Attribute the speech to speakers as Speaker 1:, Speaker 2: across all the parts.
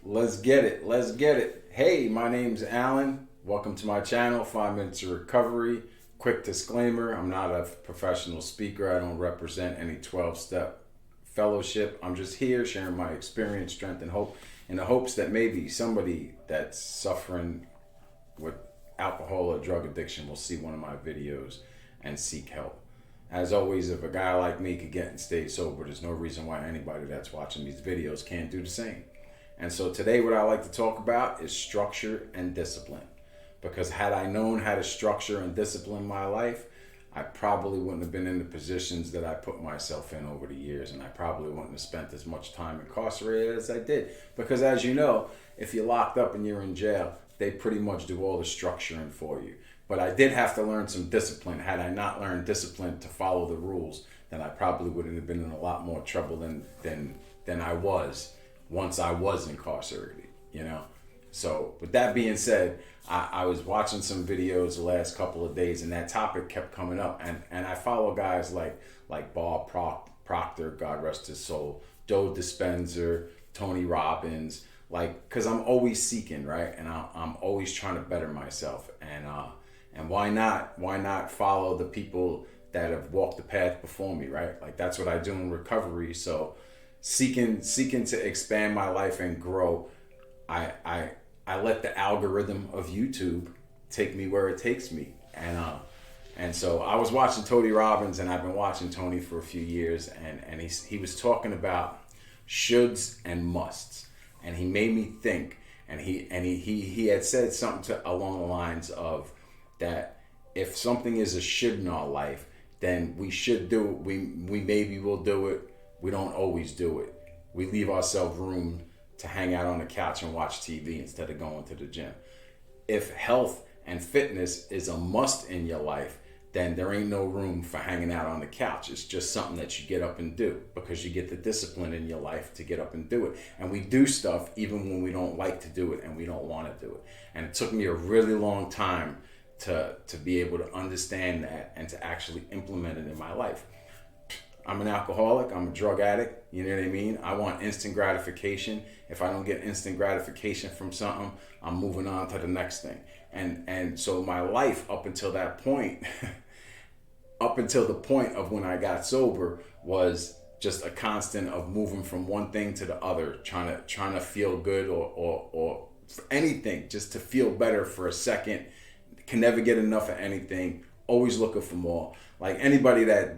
Speaker 1: Let's get it. Let's get it. Hey, my name's Alan. Welcome to my channel, 5 Minutes of Recovery. Quick disclaimer, I'm not a professional speaker. I don't represent any 12-step fellowship. I'm just here sharing my experience, strength, and hope in the hopes that maybe somebody that's suffering with alcohol or drug addiction will see one of my videos and seek help. As always, if a guy like me could get and stay sober, there's no reason why anybody that's watching these videos can't do the same. And so today what I like to talk about is structure and discipline. Because had I known how to structure and discipline my life, I probably wouldn't have been in the positions that I put myself in over the years, and I probably wouldn't have spent as much time incarcerated as I did. Because as you know, if you're locked up and you're in jail, they pretty much do all the structuring for you. But I did have to learn some discipline. Had I not learned discipline to follow the rules, then I probably wouldn't have been in a lot more trouble than I was once I was incarcerated, you know? So with that being said, I was watching some videos the last couple of days and that topic kept coming up. And I follow guys like Bob Proctor, God rest his soul, Joe Dispenza, Tony Robbins, cause I'm always seeking, right? And I'm always trying to better myself. And why not follow the people that have walked the path before me, right? Like that's what I do in recovery. So seeking to expand my life and grow, I let the algorithm of YouTube take me where it takes me. And so I was watching Tony Robbins, and I've been watching Tony for a few years, and he was talking about shoulds and musts, and he made me think, and he had said something along the lines of that if something is a should in our life, then we should do it. We maybe will do it. We don't always do it. We leave ourselves room to hang out on the couch and watch TV instead of going to the gym. If health and fitness is a must in your life, then there ain't no room for hanging out on the couch. It's just something that you get up and do because you get the discipline in your life to get up and do it. And we do stuff even when we don't like to do it and we don't want to do it. And it took me a really long time to be able to understand that and to actually implement it in my life. I'm an alcoholic, I'm a drug addict, you know what I mean? I want instant gratification. If I don't get instant gratification from something, I'm moving on to the next thing. And so my life up until that point, up until the point of when I got sober, was just a constant of moving from one thing to the other, trying to feel good or for anything, just to feel better for a second. Can never get enough of anything, always looking for more. Like anybody that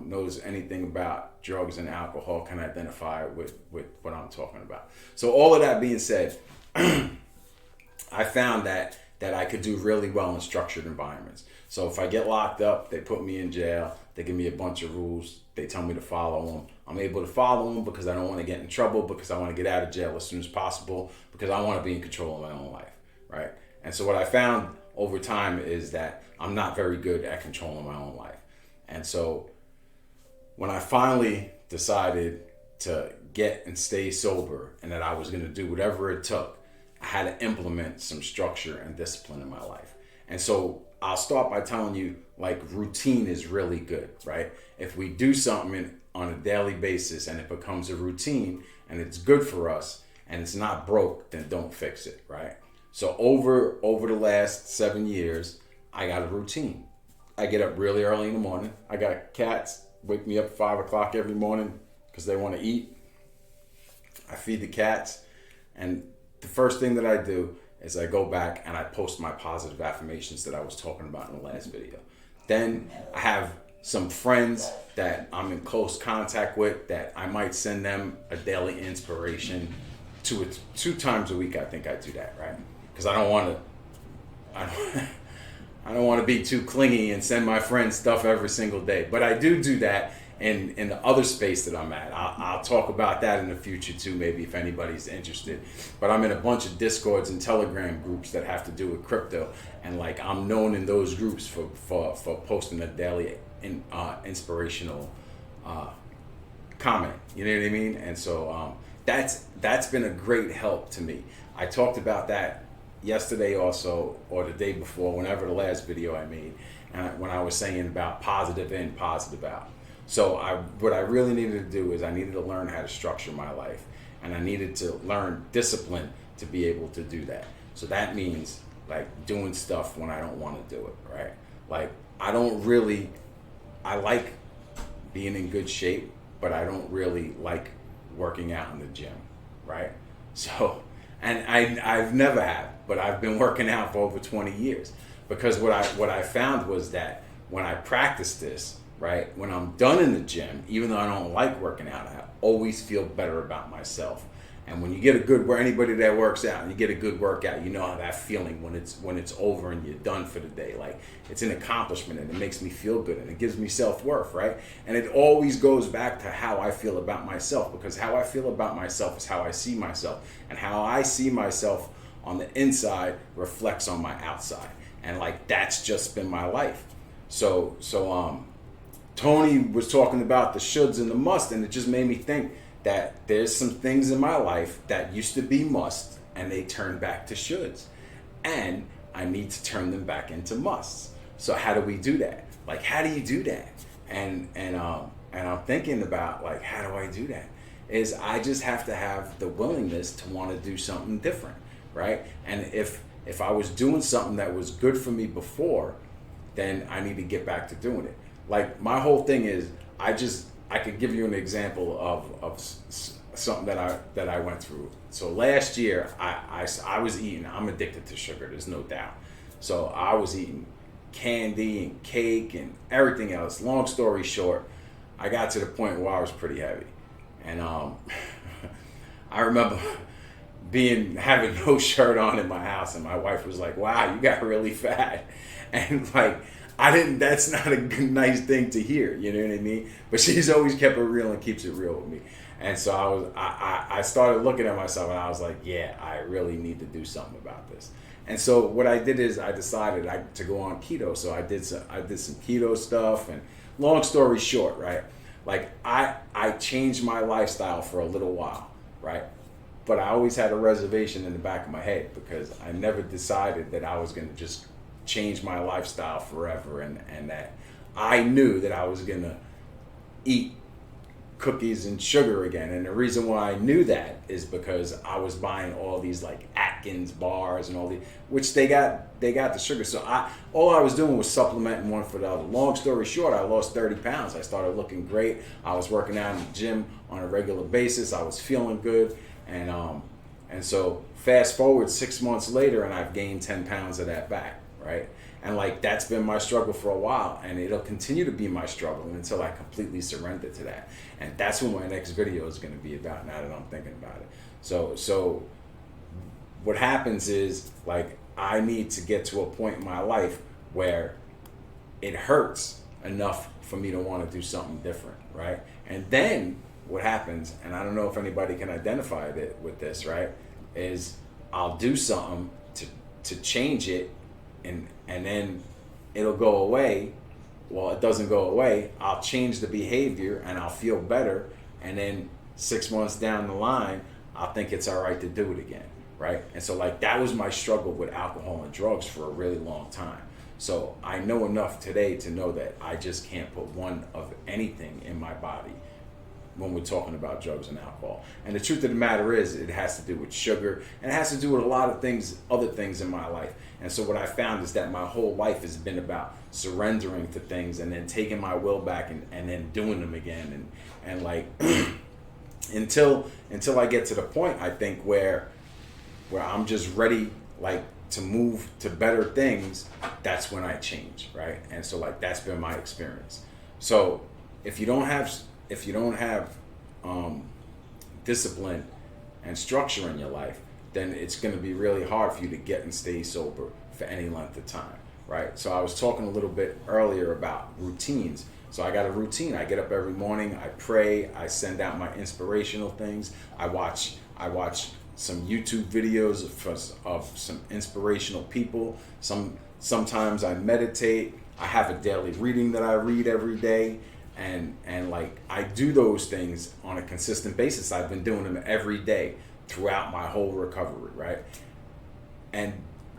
Speaker 1: knows anything about drugs and alcohol can identify with what I'm talking about. So all of that being said, I found that I could do really well in structured environments. So if I get locked up, they put me in jail, they give me a bunch of rules, they tell me to follow them. I'm able to follow them because I don't want to get in trouble, because I want to get out of jail as soon as possible, because I want to be in control of my own life, right? And so what I found over time is that I'm not very good at controlling my own life. And so when I finally decided to get and stay sober and that I was going to do whatever it took, I had to implement some structure and discipline in my life. And so I'll start by telling you, like, routine is really good, right? If we do something on a daily basis and it becomes a routine and it's good for us and it's not broke, then don't fix it, right? So over the last 7 years, I got a routine. I get up really early in the morning. I got cats wake me up at 5 o'clock every morning because they want to eat. I feed the cats. And the first thing that I do is I go back and I post my positive affirmations that I was talking about in the last video. Then I have some friends that I'm in close contact with that I might send them a daily inspiration. Two times a week I think I do that, right? Because I don't want to be too clingy and send my friends stuff every single day. But I do that in the other space that I'm at. I'll talk about that in the future too, maybe if anybody's interested. But I'm in a bunch of Discords and Telegram groups that have to do with crypto, and like I'm known in those groups for posting a daily inspirational comment. You know what I mean? And so that's been a great help to me. I talked about that yesterday also, or the day before, whenever the last video I made, and when I was saying about positive in, positive out. So what I really needed to do is I needed to learn how to structure my life. and I needed to learn discipline to be able to do that. So that means like doing stuff when I don't want to do it, right? Like I like being in good shape, but I don't really like working out in the gym, right? So, and I've never have, but I've been working out for over 20 years, because what I found was that when I practice this, right, when I'm done in the gym, even though I don't like working out, I always feel better about myself. And when you get a good work, anybody that works out and you get a good workout, you know how that feeling when it's over and you're done for the day. Like, it's an accomplishment and it makes me feel good and it gives me self-worth, right? And it always goes back to how I feel about myself, because how I feel about myself is how I see myself, and how I see myself on the inside reflects on my outside. And like, that's just been my life. So Tony was talking about the shoulds and the must, and it just made me think that there's some things in my life that used to be must and they turned back to shoulds, and I need to turn them back into musts. So how do we do that? Like, how do you do that? And I'm thinking about, like, how do I do that? Is I just have to have the willingness to want to do something different, right? And if I was doing something that was good for me before, then I need to get back to doing it. Like, my whole thing is, I could give you an example of something that I went through. So last year, I was eating, I'm addicted to sugar, there's no doubt. So I was eating candy and cake and everything else. Long story short, I got to the point where I was pretty heavy. And I remember having no shirt on in my house, and my wife was like, "Wow, you got really fat." And like, that's not a good, nice thing to hear, you know what I mean? But she's always kept it real and keeps it real with me. And so I started looking at myself and I was like, yeah, I really need to do something about this. And so what I did is I decided to go on keto. So I did some keto stuff, and long story short, right? Like, I changed my lifestyle for a little while, right? But I always had a reservation in the back of my head, because I never decided that I was going to just change my lifestyle forever, and that I knew that I was gonna eat cookies and sugar again. And the reason why I knew that is because I was buying all these like Atkins bars and all these, which they got the sugar. So all I was doing was supplementing one for the other. Long story short, I lost 30 pounds. I started looking great. I was working out in the gym on a regular basis. I was feeling good, and so fast forward 6 months later, and I've gained 10 pounds of that back. Right? And like, that's been my struggle for a while, and it'll continue to be my struggle until I completely surrender to that. And that's what my next video is going to be about, now that I'm thinking about it. So what happens is, like, I need to get to a point in my life where it hurts enough for me to want to do something different, right? And then what happens, and I don't know if anybody can identify it with this, right, is I'll do something to change it, and then it'll go away. Well, it doesn't go away. I'll change the behavior and I'll feel better, and then 6 months down the line, I'll think it's all right to do it again, right? And so like, that was my struggle with alcohol and drugs for a really long time. So I know enough today to know that I just can't put one of anything in my body when we're talking about drugs and alcohol. And the truth of the matter is, it has to do with sugar, and it has to do with a lot of things, other things in my life. And so what I found is that my whole life has been about surrendering to things, and then taking my will back, and then doing them again, and like until I get to the point, I think, where I'm just ready, like, to move to better things. That's when I change, right? And so like, that's been my experience. So if you don't have discipline and structure in your life, then it's going to be really hard for you to get and stay sober for any length of time, right? So I was talking a little bit earlier about routines. So I got a routine. I get up every morning, I pray, I send out my inspirational things, I watch some YouTube videos of some inspirational people. Sometimes I meditate. I have a daily reading that I read every day. And like, I do those things on a consistent basis. I've been doing them every day throughout my whole recovery, right? And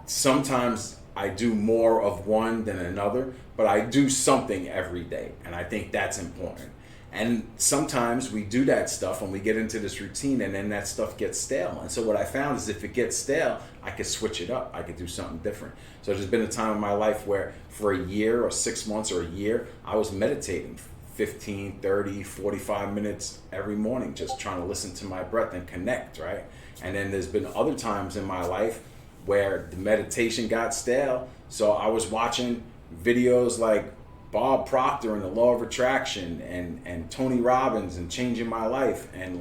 Speaker 1: sometimes I do more of one than another, but I do something every day, and I think that's important. And sometimes we do that stuff and we get into this routine, and then that stuff gets stale. And so what I found is if it gets stale, I could switch it up. I could do something different. So there's been a time in my life where for a year or 6 months or a year, I was meditating 15, 30, 45 minutes every morning, just trying to listen to my breath and connect, right? And then there's been other times in my life where the meditation got stale. So I was watching videos like Bob Proctor and the Law of Attraction and Tony Robbins and Changing My Life, and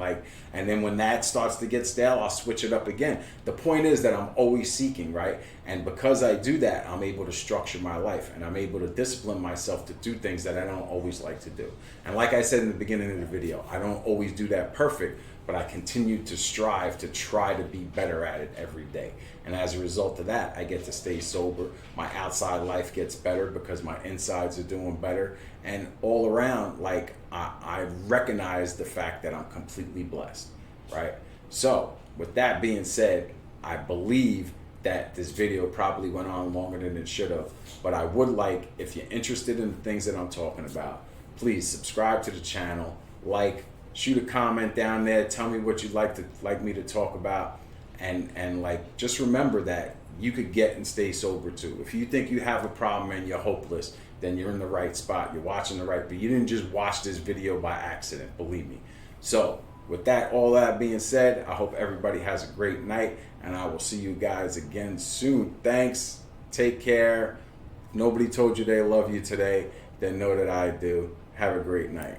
Speaker 1: then when that starts to get stale, I'll switch it up again. The point is that I'm always seeking, right? And because I do that, I'm able to structure my life, and I'm able to discipline myself to do things that I don't always like to do. And like I said in the beginning of the video, I don't always do that perfect, but I continue to strive to try to be better at it every day. And as a result of that, I get to stay sober. My outside life gets better because my insides are doing better. And all around, like, I recognize the fact that I'm completely blessed, right? So with that being said, I believe that this video probably went on longer than it should have. But I would like, if you're interested in the things that I'm talking about, please subscribe to the channel, shoot a comment down there, tell me what you'd like me to talk about, and like, just remember that you could get and stay sober too. If you think you have a problem and you're hopeless, then you're in the right spot, you're watching the right, but you didn't just watch this video by accident, believe me. So with that, all that being said, I hope everybody has a great night, and I will see you guys again soon. Thanks, take care. Nobody told you they love you today, then know that I do. Have a great night.